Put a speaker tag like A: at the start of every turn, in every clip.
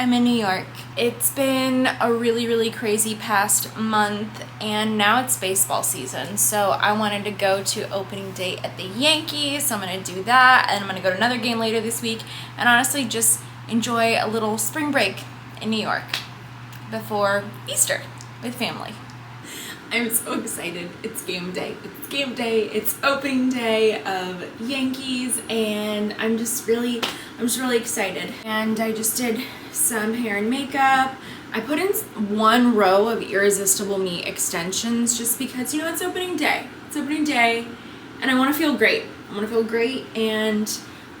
A: I'm in New York. It's been a really crazy past month, and now it's baseball season. So I wanted to go to opening day at the Yankees. So I'm gonna do that, and I'm gonna go to another game later this week, and honestly just enjoy a little spring break in New York before Easter with family. I'm so excited. It's game day. It's game day. It's opening day of Yankees, and I'm just really excited. And I just did some hair and makeup. I put in one row of Irresistible Me extensions just because, you know, it's opening day. It's opening day, and I want to feel great. I want to feel great, and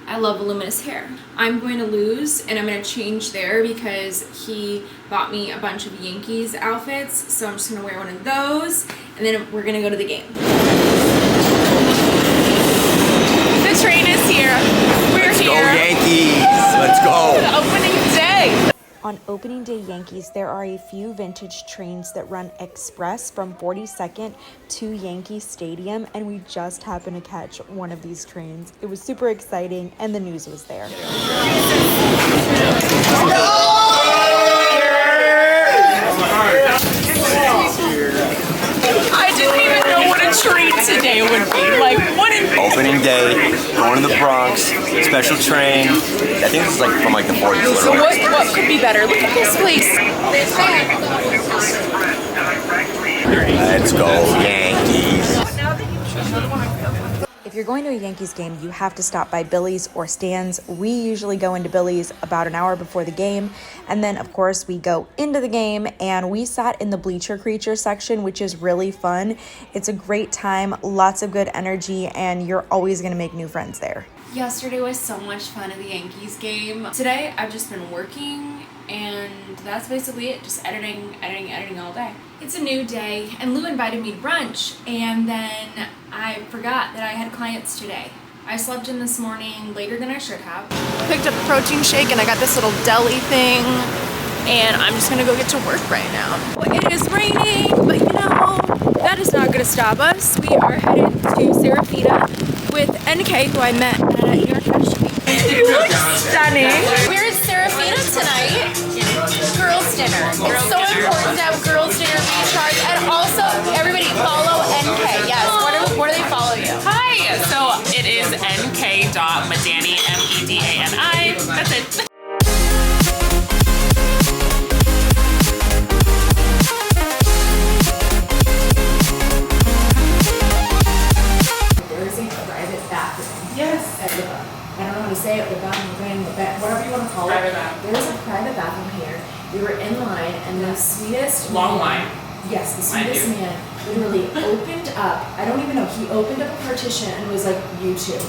A: I love voluminous hair. I'm going to lose, and I'm going to change there because he bought me a bunch of Yankees outfits, so I'm just going to wear one of those, and then we're going to go to the game. The train is here.
B: Let's go Yankees! Let's go!
A: Opening day!
C: On opening day Yankees, there are a few vintage trains that run express from 42nd to Yankee Stadium, and we just happened to catch one of these trains. It was super exciting, and the news was there.
A: I didn't even know what a treat today would be. Like, what an
B: Opening day, going to the Bronx, special train. I think this is like from like the 40s.
A: So what could be better? Look at this place.
B: Let's go Yankees.
C: If you're going to a Yankees game, you have to stop by Billy's or Stan's. We usually go into Billy's about an hour before the game, and then of course we go into the game, and we sat in the bleacher creature section, which is really fun. It's a great time, lots of good energy, and you're always going to make new friends there.
A: Yesterday was so much fun at the Yankees game. Today I've just been working, and that's basically it. Just editing all day. It's a new day, and Lou invited me to brunch, and then I forgot that I had clients today. I slept in this morning later than I should have. Picked up a protein shake, and I got this little deli thing, and I'm just gonna go get to work right now. Well, it is raining, but you know, that is not gonna stop us. We are headed to Serafita with NK, who I met at New York Fashion Week. You look stunning. We're at Serafita tonight. Girls' dinner. It's so important to have girls' dinner recharge, and also everybody follow NK. Yes. Where do they follow you?
D: Hi. So it is nk.medani, M-E-D-A-N-I. That's it.
A: There is a private bathroom. Yes. I don't know how to say it. Whatever you want to call it.
D: Private bathroom.
A: There is a private bathroom here. We were in line, and the sweetest
D: Long line.
A: Yes, the sweetest man literally opened up. I don't even know. He opened up a partition and was like, "You two."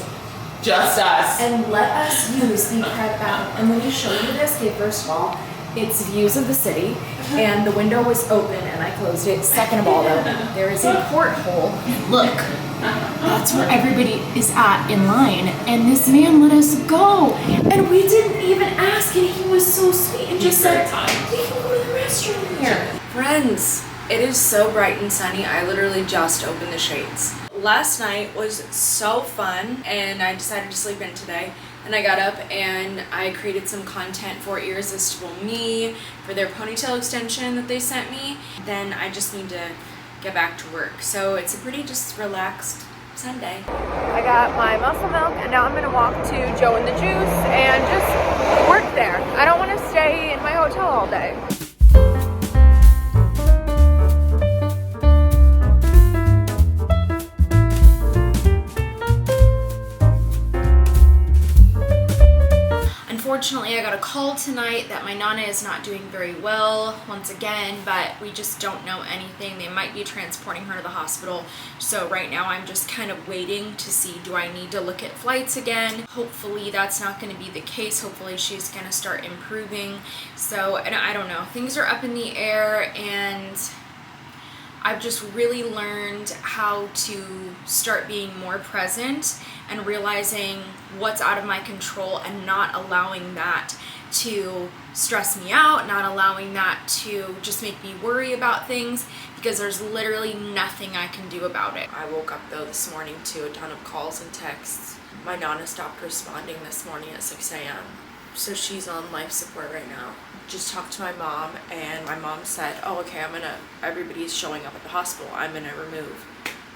D: Just us.
A: And let us use the private bathroom. And let me show you this. Okay, first of all, it's views of the city, and the window was open, and I closed it. Second of all, though, there is a porthole. Look, that's where everybody is at in line, and this man let us go, and we didn't even ask, and he was so sweet and just said, "We can go to the restroom here." Friends, it is so bright and sunny. I literally just opened the shades. Last night was so fun, and I decided to sleep in today. And I got up and I created some content for Irresistible Me for their ponytail extension that they sent me. Then I just need to get back to work. So it's a pretty just relaxed Sunday. I got my muscle milk, and now I'm gonna walk to Joe and the Juice and just work there. I don't want to stay in my hotel all day. Unfortunately, I got a call tonight that my Nana is not doing very well once again, but we just don't know anything. They might be transporting her to the hospital. So right now I'm just kind of waiting to see, do I need to look at flights again? Hopefully that's not going to be the case. Hopefully she's going to start improving. So, and I don't know. Things are up in the air, and I've just really learned how to start being more present and realizing what's out of my control and not allowing that to stress me out, not allowing that to just make me worry about things, because there's literally nothing I can do about it. I woke up though this morning to a ton of calls and texts. My Nana stopped responding this morning at 6 a.m. So she's on life support right now. Just talked to my mom, and my mom said, oh, okay, everybody's showing up at the hospital. I'm gonna remove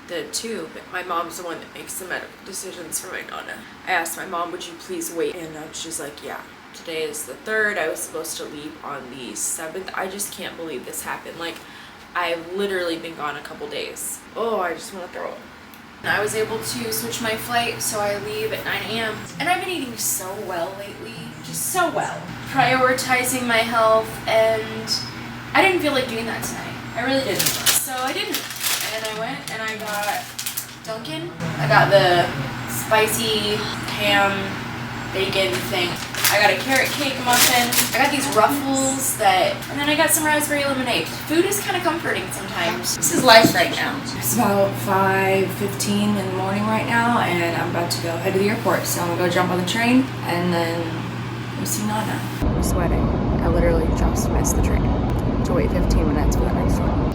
A: the tube. My mom's the one that makes the medical decisions for my Nana. I asked my mom, would you please wait? And she's like, yeah. Today is the 3rd. I was supposed to leave on the 7th. I just can't believe this happened. Like, I've literally been gone a couple days. Oh, I just want to throw up. I was able to switch my flight, so I leave at 9 a.m. And I've been eating so well lately, just so well. Prioritizing my health, and I didn't feel like doing that tonight. I really didn't. So I didn't. And I went and I got Dunkin'. I got the spicy ham bacon thing. I got a carrot cake muffin. I got these ruffles and then I got some raspberry lemonade. Food is kind of comforting sometimes. This is life right now. It's about 5:15 in the morning right now, and I'm about to go head to the airport. So I'm gonna go jump on the train and then go see Nana.
C: I'm sweating. I literally just missed the train. To wait 15 minutes for the next one.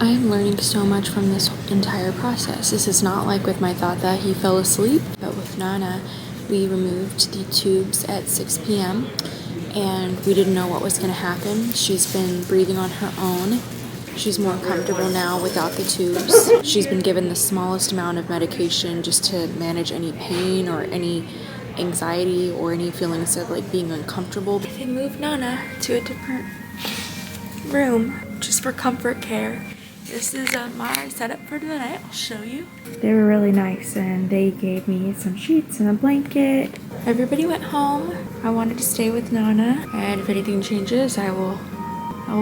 E: I am learning so much from this entire process. This is not like with my thought that he fell asleep, but with Nana, we removed the tubes at 6 p.m. and we didn't know what was going to happen. She's been breathing on her own. She's more comfortable now without the tubes. She's been given the smallest amount of medication just to manage any pain or any anxiety or any feelings of like being uncomfortable. They moved Nana to a different room just for comfort care. This is my setup for tonight. I'll show you.
C: They were really nice, and they gave me some sheets and a blanket.
E: Everybody went home. I wanted to stay with Nana, and if anything changes, I will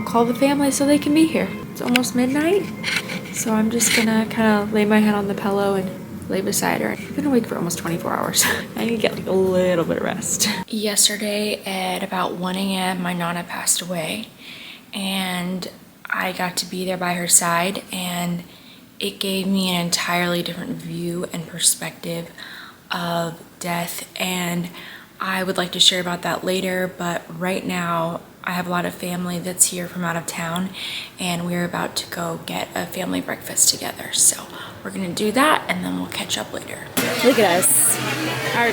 E: call the family so they can be here. It's almost midnight, so I'm just gonna kind of lay my head on the pillow and lay beside her. I've been awake for almost 24 hours. I need to get like a little bit of rest. Yesterday at about 1 a.m., my Nana passed away, and I got to be there by her side, and it gave me an entirely different view and perspective of death, and I would like to share about that later. But right now I have a lot of family that's here from out of town, and we're about to go get a family breakfast together, so we're gonna do that and then we'll catch up later.
C: Look at us. Our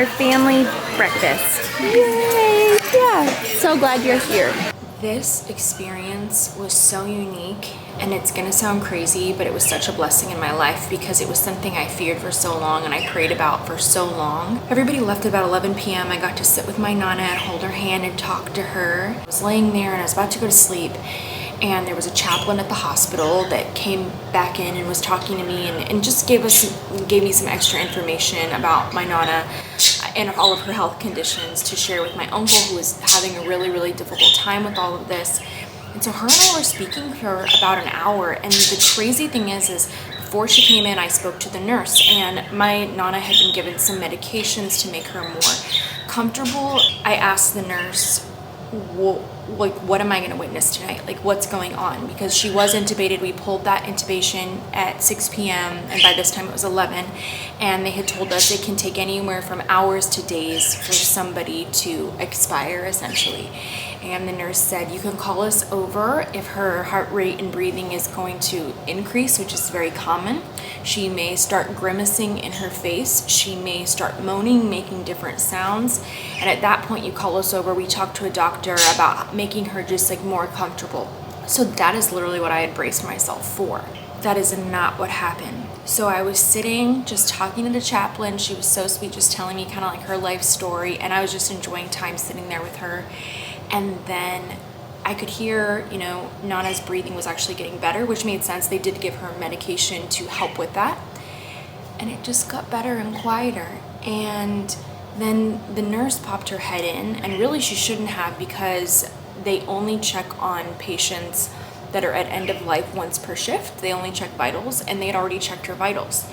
C: family breakfast. Yay! Yeah. So glad you're here.
E: This experience was so unique, and it's gonna sound crazy, but it was such a blessing in my life because it was something I feared for so long and I prayed about for so long. Everybody left at about 11 p.m. I got to sit with my Nana and hold her hand and talk to her. I was laying there and I was about to go to sleep, and there was a chaplain at the hospital that came back in and was talking to me and just gave me some extra information about my Nana and all of her health conditions to share with my uncle, who was having a really, really difficult time with all of this. And so her and I were speaking for about an hour, and the crazy thing is before she came in, I spoke to the nurse, and my Nana had been given some medications to make her more comfortable. I asked the nurse, what am I going to witness tonight? Like, what's going on? Because she was intubated. We pulled that intubation at 6 p.m. and by this time it was 11, and they had told us it can take anywhere from hours to days for somebody to expire, essentially. And the nurse said, you can call us over if her heart rate and breathing is going to increase, which is very common. She may start grimacing in her face. She may start moaning, making different sounds. And at that point, you call us over. We talk to a doctor about making her just like more comfortable. So that is literally what I had braced myself for. That is not what happened. So I was sitting, just talking to the chaplain. She was so sweet, just telling me kind of like her life story. And I was just enjoying time sitting there with her. And then I could hear, Nana's breathing was actually getting better, which made sense. They did give her medication to help with that. And it just got better and quieter. And then the nurse popped her head in, and really she shouldn't have, because they only check on patients that are at end of life once per shift. They only check vitals, and they had already checked her vitals.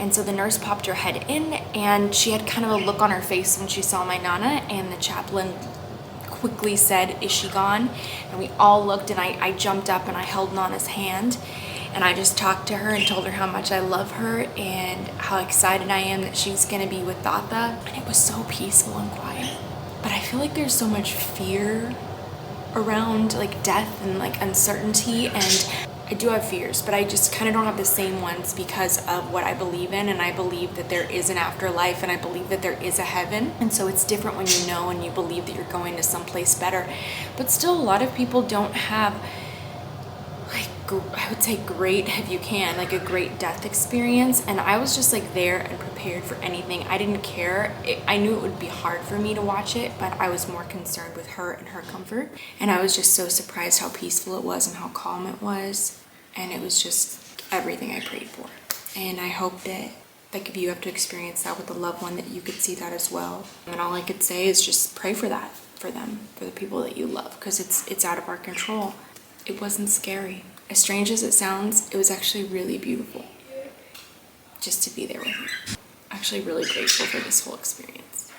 E: And so the nurse popped her head in, and she had kind of a look on her face when she saw my Nana, and the chaplain quickly said, is she gone? And we all looked, and I jumped up and I held Nana's hand, And I just talked to her and told her how much I love her and how excited I am that she's gonna be with Tata. And it was so peaceful and quiet. But I feel like there's so much fear around like death and like uncertainty, and I do have fears, but I just kind of don't have the same ones because of what I believe in, and I believe that there is an afterlife, and I believe that there is a heaven. And so it's different when you know and you believe that you're going to someplace better. But still, a lot of people don't have, like, I would say great, if you can, like a great death experience. And I was just like there and prepared for anything. I didn't care. I knew it would be hard for me to watch it, but I was more concerned with her and her comfort. And I was just so surprised how peaceful it was and how calm it was. And it was just everything I prayed for. And I hope that, like, if you have to experience that with a loved one, that you could see that as well. And all I could say is just pray for that, for them, for the people that you love, because it's out of our control. It wasn't scary. As strange as it sounds, it was actually really beautiful just to be there with her. Actually really grateful for this whole experience.